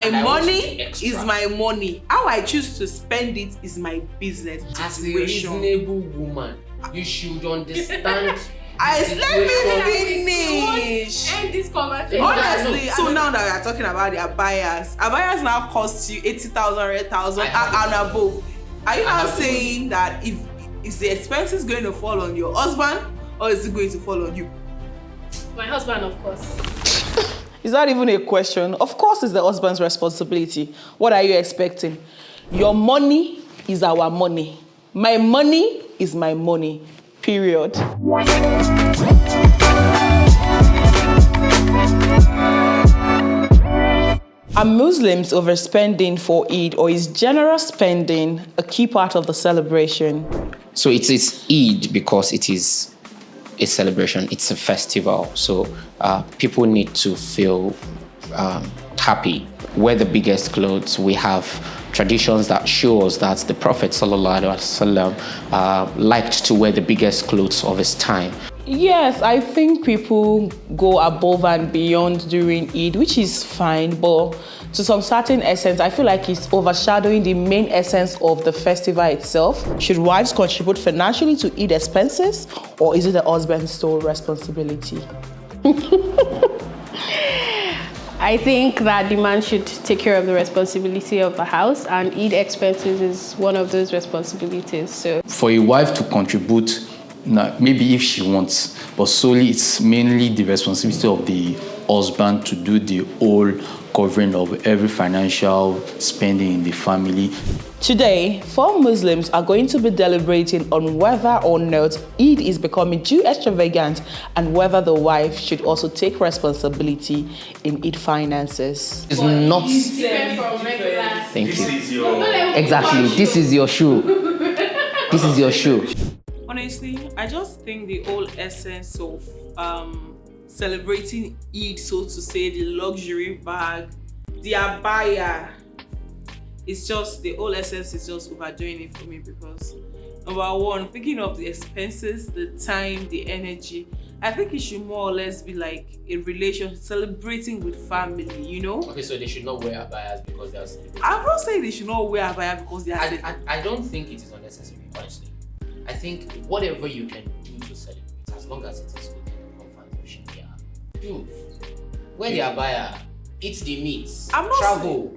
My money is my money. How I choose to spend it is my business. As a reasonable woman, you should understand. Let me finish. End this conversation. Honestly, so now that we are talking about their buyers now cost you 80,000, 100,000 and above. Are you now saying that if is the expenses going to fall on your husband or is it going to fall on you? My husband, of course. It's not even a question. Of course, it's the husband's responsibility. What are you expecting? Your money is our money. My money is my money. Period. Are Muslims overspending for Eid, or is generous spending a key part of the celebration? So it is Eid because it is a celebration. It's a festival. So people need to feel happy. Wear the biggest clothes. We have traditions that show us that the Prophet ﷺ liked to wear the biggest clothes of his time. Yes, I think people go above and beyond during Eid, which is fine, but to some certain essence, I feel like it's overshadowing the main essence of the festival itself. Should wives contribute financially to Eid expenses, or is it the husband's sole responsibility? I think that the man should take care of the responsibility of the house, and Eid expenses is one of those responsibilities. So for a wife to contribute, maybe if she wants, but solely it's mainly the responsibility of the husband to do the whole covering of every financial spending in the family. Today, 4 Muslims are going to be deliberating on whether or not Eid is becoming too extravagant and whether the wife should also take responsibility in Eid finances. It's not different from regular. Thank you. Exactly. This is your shoe. This is your shoe. Honestly, I just think the whole essence of celebrating Eid, so to say, the luxury bag, the abaya, it's just the whole essence is just overdoing it for me because number one, thinking of the expenses, the time, the energy, I think it should more or less be like a relation celebrating with family, you know? Okay, so they should not wear abayas because they are celebrating. I'm not saying they should not wear abaya because they are I don't think it is unnecessary, honestly. I think whatever you can do to celebrate, as long as it is within the confines of Sharia, do. Wear the abaya, eat the meat, travel.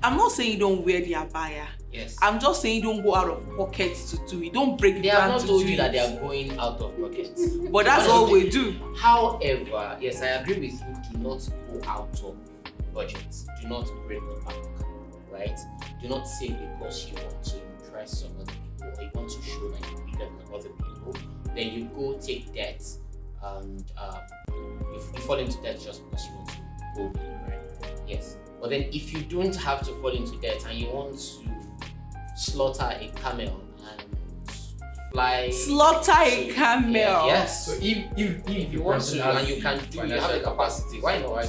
I'm not saying you don't wear the abaya. Yes. I'm just saying you don't go out of pocket to do it. Don't break the They have not told you it. that they are going out of pocket. But that's all we do. However, yes, I agree with you. Do not go out of budget. Do not break the bank, right? Do not save because you want to impress some other people or you want to show that you're bigger than other people. Then you go take debt and you fall into debt just because you want to go big, right? Yes. But then if you don't have to fall into debt and you want to slaughter a camel and fly... Slaughter a camel? Yes. So if you want to and you can do, you have the capacity. Why not?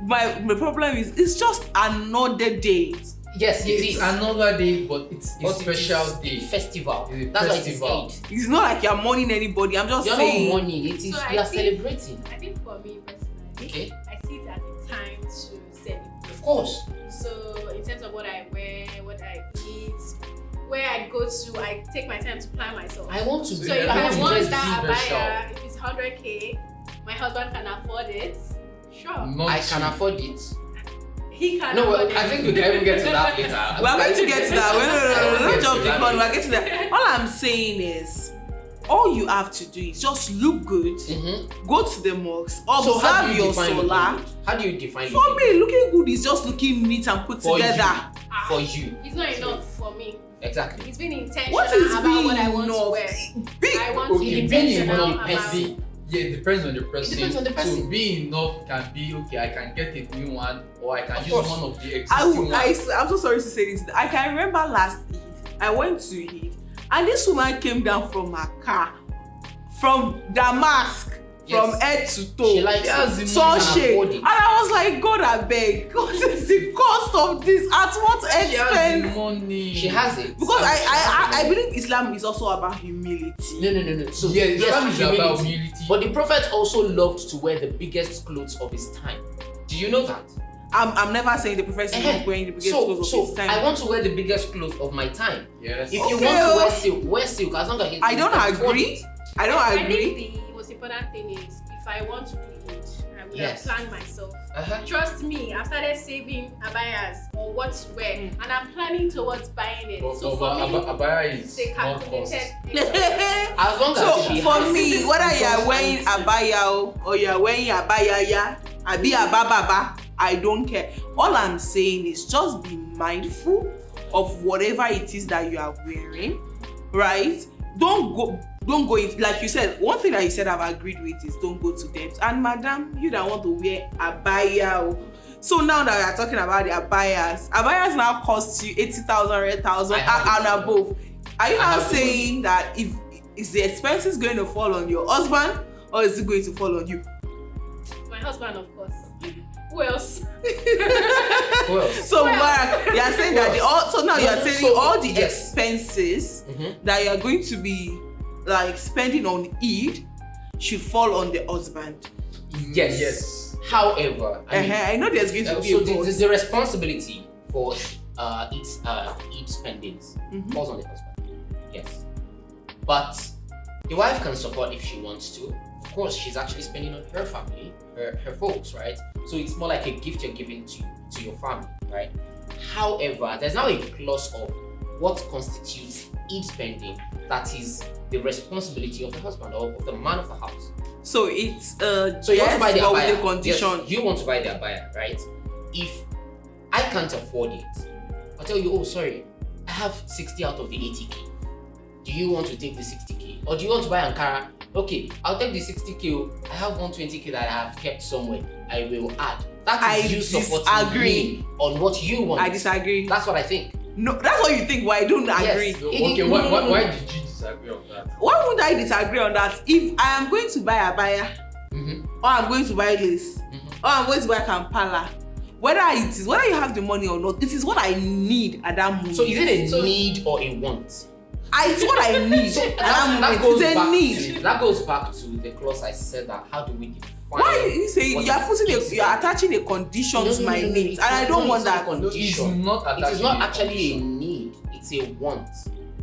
My problem is it's just another day. Yes, it's another day, but it's a special day. Festival. That's why it's Eid. It's not like you're mourning anybody. I'm just saying. You're not mourning. It is you are celebrating. I think for me personally, Okay. I see it as a time to celebrate. Of course. So in terms of what I wear, what I eat, where I go to, I take my time to plan myself. I want to. So if I want that abaya, if it's 100K, my husband can afford it. Sure. I can afford it. He can. No, afford it. I think we can even get to that later. We're going to get to that. No, don't jump the gun. We're getting to that. All I'm saying is, all you have to do is just look good, go to the mosque, observe your salah. How do you define For me, looking good is just looking neat and put together. For you. It's not enough for me. Exactly. It's been intentional What is about what I want enough? to wear. I want to be being intentional enough, about. yeah, it depends on the person. It depends on the person. So being enough can be okay. I can get a new one, or I can Of use course. one of the existing ones. I'm so sorry to say this. I can remember last Eid, I went to Eid, and this woman came down from her car, from Damask, from head to toe. She likes it. Sunshade. Afford it. And I was like, God, I beg, what is the cost of this? At what She has the expense? money. She has it. Because I believe Islam is also about humility. No. So Yeah, Islam is humility. about humility. But the Prophet also loved to wear the biggest clothes of his time. Do you know that? I'm never saying the professor is not wearing the biggest clothes of his time. I want to wear the biggest clothes of my time. Yes. If you want to wear silk as long as I don't agree. I think the most important thing is if I want to do it, I will Yes. plan myself. Uh-huh. Trust me, I've started saving abayas or what to wear, and I'm planning towards buying it. So for me, abaya it's is a not cost. calculated. As long as So she for has me, whether you are wearing responsibility. abaya or you are wearing abaya, abi ababa, I don't care. All I'm saying is just be mindful of whatever it is that you are wearing, right? Don't go in, like you said. One thing that you said I've agreed with is don't go to depth. And madam, you that want to wear abaya. So now that we are talking about the abayas now cost you 80,000, 100,000 and above. Are you now saying that if is the expenses going to fall on your husband or is it going to fall on you? My husband, of course. Who else? Who else? So Mubarak, you are saying that so now you are saying So, all the yes. expenses Mhm. that you are going to be like spending on Eid should fall on the husband. Yes. However, I know there's going to be so a boss. the responsibility for each spendings falls on the husband. Yes. But the wife can support if she wants to. Of course, she's actually spending on her family, her folks, right? So it's more like a gift you're giving to your family, right? However, there's now a clause of what constitutes each spending that is the responsibility of the husband or of the man of the house. So it's So you want to buy the but abaya. with the condition. Yes, you want to buy the abaya, right? If I can't afford it, I'll tell you, oh sorry, I have 60 out of the 80k. Do you want to take the 60k? Or do you want to buy Ankara? Okay, I'll take the 60k. I have 120k that I have kept somewhere. I will add. That is you supporting me on what you want. I disagree. That's what I think. No, that's what you think, but I don't agree. Yes. Okay, why did you disagree on that? Why would I disagree on that? If I am going to buy abaya, or I'm going to buy lace, or I'm going to buy Kampala, whether you have the money or not, it is what I need at that moment. So is it a need or a want? It's what I need at that moment. It's a need. That goes back to the clause I said that how do we define? Why you say what you are is you are attaching a condition to my needs, and I don't want that. No, it's not It is not attaching actually a condition. need, it's a want.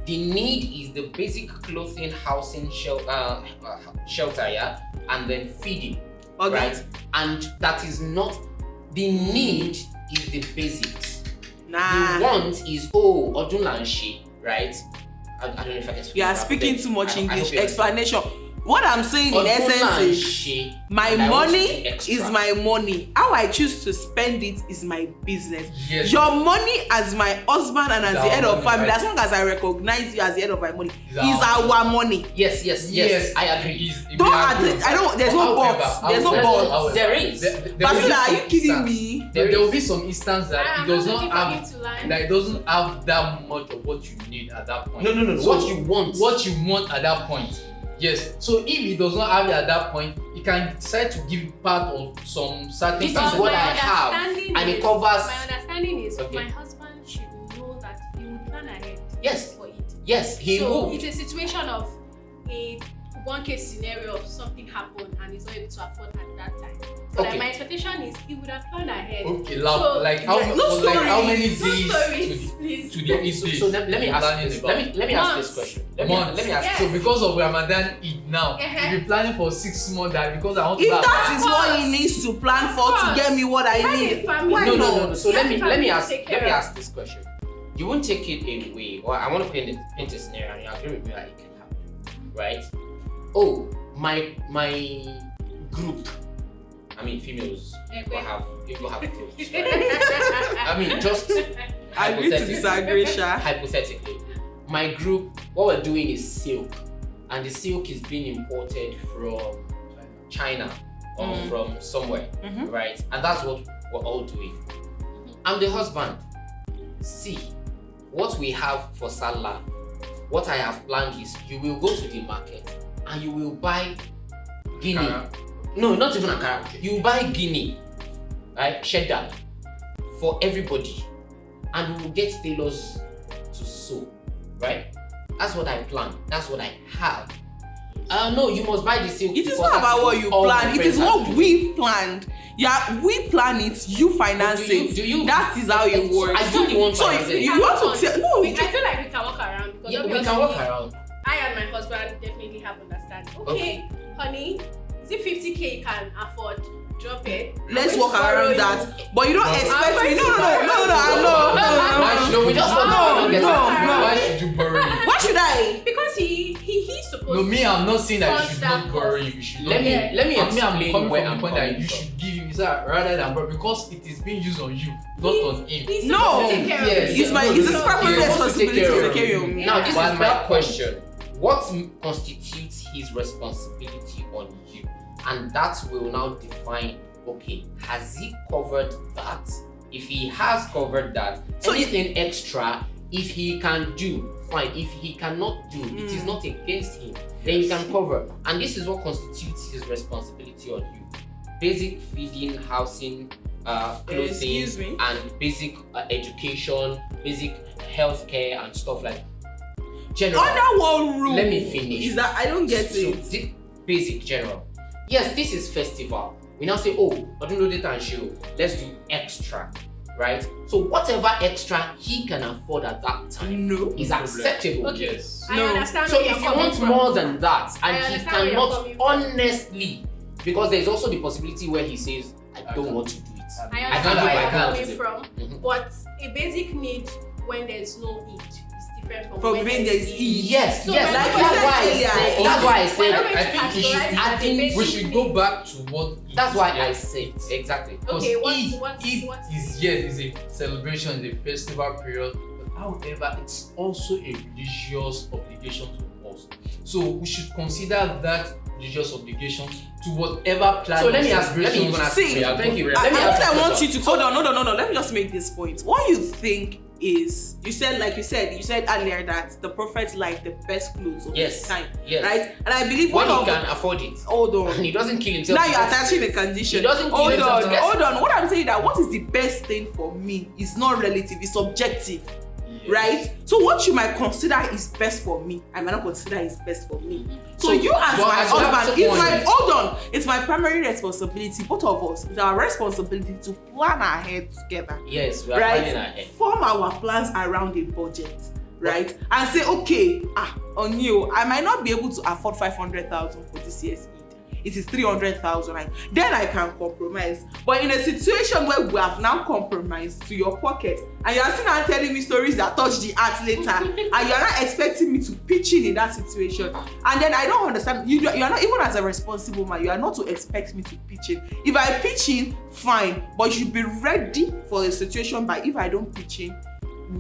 The need is the basic clothing, housing, shelter, yeah, and then feeding, Okay. right? And that is not, the need is the basics. Nah. The want is, Odunlanshi, right? I don't know if I can speak. You are that, speaking but too much I hope English. you understand. Explanation. What I'm saying in essence is Odunlanshi, my and I want money the extra. is my money. How I choose to spend it is my business. Yes. Your money as my husband and as It's the our head of money, family, right? as long as I recognize you as the head of my money, It's is our money. Yes, I agree. There's no buts. There's no buts. There is. Basila, are you kidding me? There will be some instance that I'm it does not not waiting for him have to land. that it doesn't have that much of what you need at that point. No. So What you want. What you want at that point. Yes. So if it does not have it at that point, you can decide to give part of some certain. This is But what my I have, understanding and it is- covers. My understanding is Okay. my husband should know that he will plan ahead Yes. for it. Yes, he So will. it's a situation of a one case scenario of something happened and he's not able to afford at that time. So Okay. like, my expectation is he would have planned ahead. Okay, So, like how yeah, no like how stories. many No days stories, please. to the Eid So, days so let me you're ask planning this. about? Let me ask this Months. question. Months. Let me ask. Yes. So because of Ramadan Eid now, Uh-huh. you'll be planning for 6 months that because I want to If buy that is Of what course. he needs to plan for to course. get me what I Have a need, family. why No. not? So let me Family ask. take Let me care of. ask this question. You won't take it away, or I want to paint a scenario, and you agree with me that it can happen, right? Oh, my group. I mean, females. People have groups. Right? I mean, just I agree to disagree, Sha. hypothetically, my group, what we're doing is silk, and the silk is being imported from China or from somewhere, right? And that's what we're all doing. I'm the husband. See, what we have for Salah, what I have planned is you will go to the market and you will buy Guinea. Ankara. No, not even Ankara. You will buy Guinea, right? Cheddar for everybody, and we will get tailors to sew, right? That's what I plan. That's what I have. No, you must buy the silk. It is because not that about is what you all plan. It friends is are what doing. we planned. Yeah, we plan it. You finance Do you- it. do you- That is how it works. I do the one So finance it. you want to tell? No, I feel like we can walk around because Yeah, we obviously can walk around. I and my husband definitely have understanding. Okay, honey, is it 50K you can afford? Drop it. let's I'm walk going to borrow around you. that. But you don't I'm expect going me. to No. Why should we just want to no. Why should you borrow it? Why should I? Because he's supposed No, me, I'm not saying that you Fund should that not borrow cost. it. You should Let not. me Yeah. let me I'm explain coming where from I'm the point that coming you from. should give him sir, rather than borrow because it is being used on you, not on him. He's No. supposed to take care Yes. of it. It's my it's his primary Yeah. responsibility to take care of you. me. Now, this Yeah. is my question. What constitutes his responsibility on you? And that will now define, okay, has he covered that? If he has covered that, So anything extra, if he can do, fine. If he cannot do, it is not against him, then he can cover. And this is what constitutes his responsibility on you. Basic feeding, housing, clothing, Excuse me? and basic education, basic healthcare and stuff like that. General. Under one rule. Let me finish. Is that I don't get So, it. basic general. Yes, this is festival. We now say, oh, I don't know data and show. Let's do extra, right? So whatever extra he can afford at that time No. is acceptable. Okay. Yes. I No. understand So where you're if you coming want from. more than that, I and he understand where you're cannot coming from. honestly, because there's also the possibility where he says, I don't want to do it. I I understand can't where do you're it, I can't coming do it. from, Mhm. but a basic need when there's no need is different from From when when there's eat. Yes, So yes. like you That's said why I earlier, said. That's why I We're said. not going I to think we should- categorize it I as a think basic We should need. go back to what. That's why I yes. said exactly. Because Okay, Eid what is yes, is a celebration, is a festival period. But however, it's also a religious obligation to us. So we should consider that religious obligation to whatever plan. So let me of ask. Let me celebration even ask. See, you. Thank you. I Let me ask. I you want a you to hold on. No. Let me just make this point. What you think is you said earlier that the prophet liked the best clothes of Yes. his time, Yes. right? And I believe when one he of can afford it, hold on. and he doesn't kill himself. Now you're attaching a condition. He doesn't kill hold himself to get- hold on. What I'm saying that what is the best thing for me is not relative, it's subjective, right? So what you might consider is best for me, I might not consider is best for me. So you as well, my as you have husband, to it's my point. hold on, it's my primary responsibility, both of us, it's our responsibility to plan ahead together. Yes, we are planning Right? ahead. Form our plans around a budget, right? And say, okay, on you, I might not be able to afford 500,000 for this year's Eid. It is 300,000. Right? Then I can compromise. But in a situation where we have now compromised to your pocket, and you are still now telling me stories that touch the heart later, and you are not expecting me to pitch in that situation, and then I don't understand. You are not, even as a responsible man, you are not to expect me to pitch in. If I pitch in, fine, but you should be ready for the situation. But if I don't pitch in,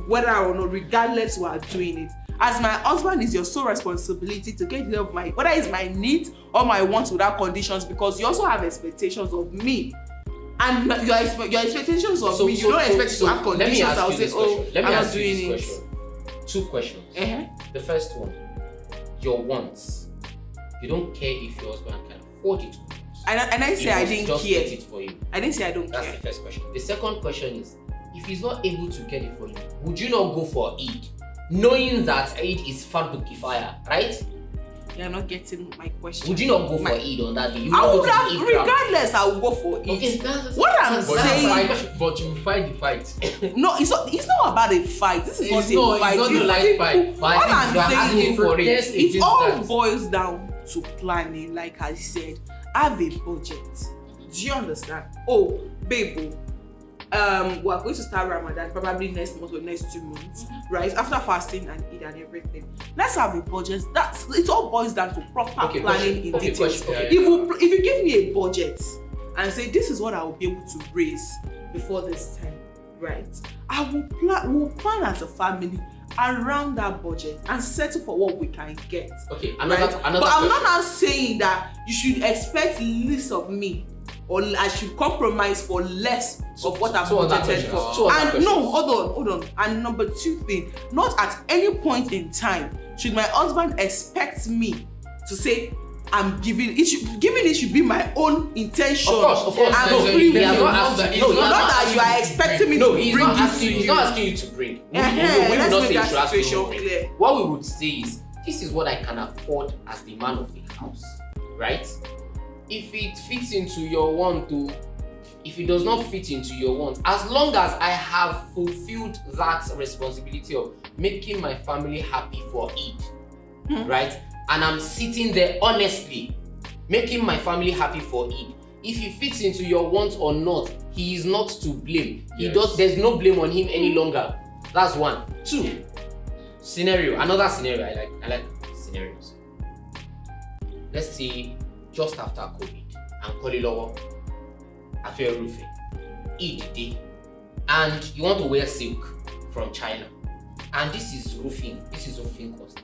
whether or not, regardless we are doing it. As my husband, is your sole responsibility to get rid of my, whether it's my needs or my wants without conditions, because you also have expectations of me. And your expectations of me, you don't expect to have let me conditions. ask I'll you say, this oh, question. Let me I'm not ask you doing this it. question. Two questions. Uh-huh. The first one, your wants. You don't care if your husband can afford it. And I say I didn't just care. get it for you. I didn't say I don't That's care. the first question. The second question is, if he's not able to get it for you, would you not go for Eid, knowing that Eid is fardu kifaya, right? You're not getting my question. Would you not go for My- Eid on that day? You I not go would to have, the Eid ground? regardless, I will go for it. Okay, that's What I'm But saying- but you fight the fight. No, it's not about a fight. This is It's not not- a it's fight. not a light simple. fight. But I All think I'm you are saying asking is for it. protest it against all that. boils down to planning. Like I said, have a budget. Do you understand? Oh, babe, we're going to start Ramadan probably next month or next 2 months, right? After fasting and Eid and everything. Let's have a budget. It all boils down to proper Okay, planning in okay, details. question. Yeah, If you give me a budget and say this is what I will be able to raise before this time, right? We'll plan as a family around that budget and settle for what we can get. Okay, Right? another But I'm not question. now saying that you should expect less of me or I should compromise for less of what I've two other budgeted questions. for. Two other And no, questions. hold on. And number 2 thing, not at any point in time should my husband expect me to say I'm giving it. Giving it should be my own intention. Of course. And No, free he has will. not asked you. No, No, he has Not not that asked you are to expecting me No, to he's bring not it asking to you. you. He's not asking you to bring. We Let's will not make say that you should ask situation him to bring. clear. What we would say is this is what I can afford as the man of the house, right? If it fits into your want to, if it does not fit into your want, as long as I have fulfilled that responsibility of making my family happy for Eid, right? And I'm sitting there honestly, making my family happy for Eid. If it fits into your want or not, he is not to blame. There's no blame on him any longer. That's one. Two, another scenario. I like scenarios. Let's say just after COVID, and Kolilowo, after roofing, Eid day, and you want to wear silk from China, and this is roofing cost.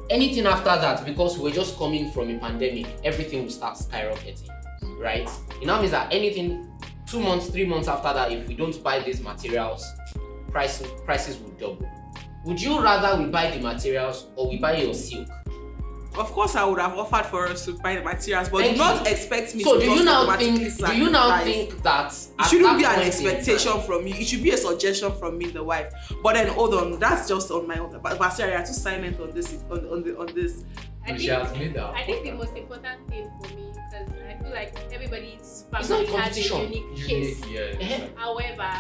Anything after that, because we're just coming from a pandemic, everything will start skyrocketing, right? It now means that anything 2 months, 3 months after that, if we don't buy these materials, prices will double. Would you rather we buy the materials or we buy your silk? Of course, I would have offered for us to buy the materials, but do not expect me so to do just you now automatically think? sacrifice. Do you now think that It shouldn't be an expectation from you. It should be a suggestion from me, the wife. But then hold on, that's just on my own. But Sarah, you're too silent on this. On this. She has made that. I think the most important thing for me, because I feel like everybody's It's not family has a competition. unique case. Yeah. However,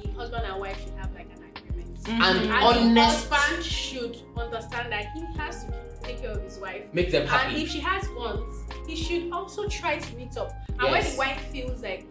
the husband and wife should have like an agreement. And And honest, the husband should understand that he has to take care of his wife. make them And happy. if she has wants, he should also try to meet up. And when Yes. the wife feels like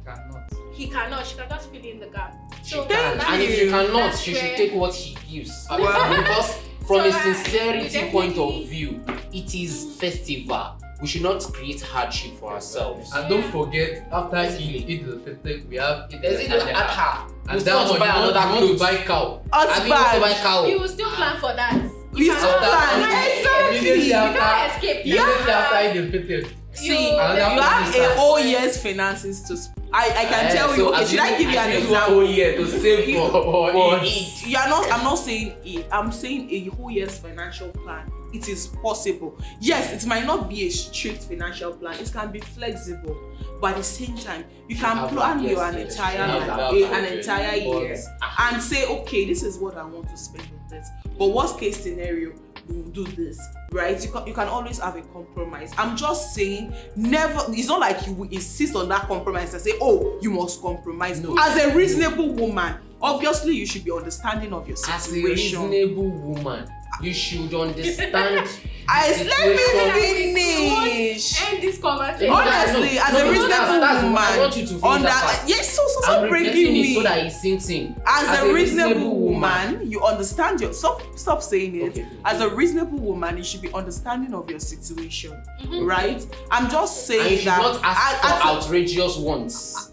Cannot. he cannot, she can just fill in the gap. So She can. that's- And if she cannot, that's she should where- take what she gives. Well, Because from So, a sincerity we point of definitely- view, it is festival. We should not create hardship for ourselves. And don't forget, after Eid al-Fitr, we have Eid There's even al-Adha. Adha. And You that want one, to buy you want another to clothes. buy cow. I mean, you want to buy Husband. cow. You will still plan for that. We You still cannot- plan. you cannot- Exactly. Immediately You after, cannot escape. immediately after Eid al-Fitr. See, You- you Another have plan a is whole year's finances to. I can tell you. Okay, should I give you an example? year to save for Eid. You are not. I'm not saying it. I'm saying a whole year's financial plan. It is possible. Yes, it might not be a strict financial plan. It can be flexible, but at the same time, you can have plan that, your yes, an yes, entire you have life, that, an entire year, and say, okay, this is what I want to spend on this. But worst case scenario, we will do this, right? You can always have a compromise. I'm just saying, never. It's not like you will insist on that compromise and say, oh, you must compromise. No. As a reasonable woman, obviously you should be understanding of your As a situation. reasonable woman, you should understand. Let situation. me finish. End this conversation. Honestly, as a reasonable that's woman, I want you to finish that part. yes, so I'm stop breaking regretting it me. so that it sinks in. As a reasonable woman, you understand your stop saying it. Okay. As a reasonable woman, you should be understanding of your situation, right? I'm just saying And you should that. not ask for outrageous wants.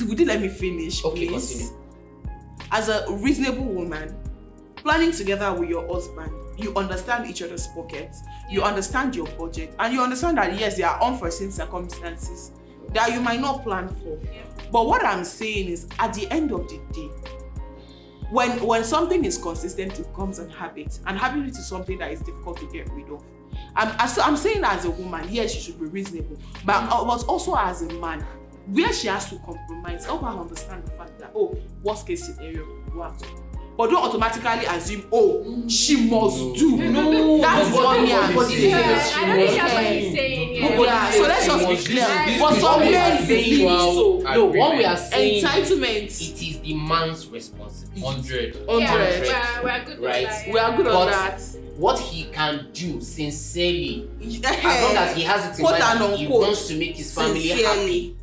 Would you let me finish, Okay, please? continue. As a reasonable woman, planning together with your husband, you understand each other's pockets, you understand your budget, and you understand that yes, there are unforeseen circumstances that you might not plan for. But what I'm saying is, at the end of the day, when something is consistent, it becomes a habit, and habit is something that is difficult to get rid of. I'm saying as a woman, yes, you should be reasonable, but also as a man, where she has to compromise, help her understand the fact that, oh, worst case scenario, you have to. But don't automatically assume, oh, she must do. No, That's what me I'm nobody saying. says I don't think that's what Yeah. he's saying. Nobody Yeah, so let's just be clear. This For is some what we men, are believe so. No, what we are saying, Entitlement. it is the man's responsibility. 100. Yeah, we're good with Right. that. We are good on But that. what he can do sincerely, As as long as he has it in Quote mind, and he unquote, wants to make his family happy. sincerely.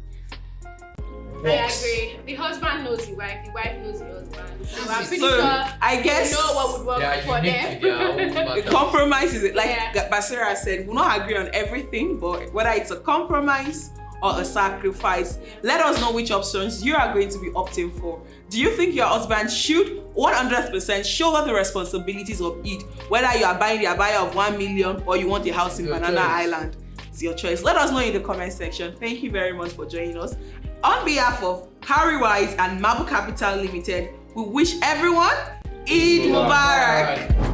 I Works. agree. The husband knows the wife knows the husband. So I'm pretty So sure I guess they know what would work They are for unique to their own them. the matter. compromise is like Yeah. Basira said, we'll not agree on everything, but whether it's a compromise or a sacrifice, let us know which options you are going to be opting for. Do you think your husband should 100% shoulder the responsibilities of Eid, whether you are buying the abaya of 1 million or you want a house in Your Banana choice. Island? It's your choice. Let us know in the comment section. Thank you very much for joining us. On behalf of Cowrywise and Marble Capital Limited, we wish everyone Eid Mubarak.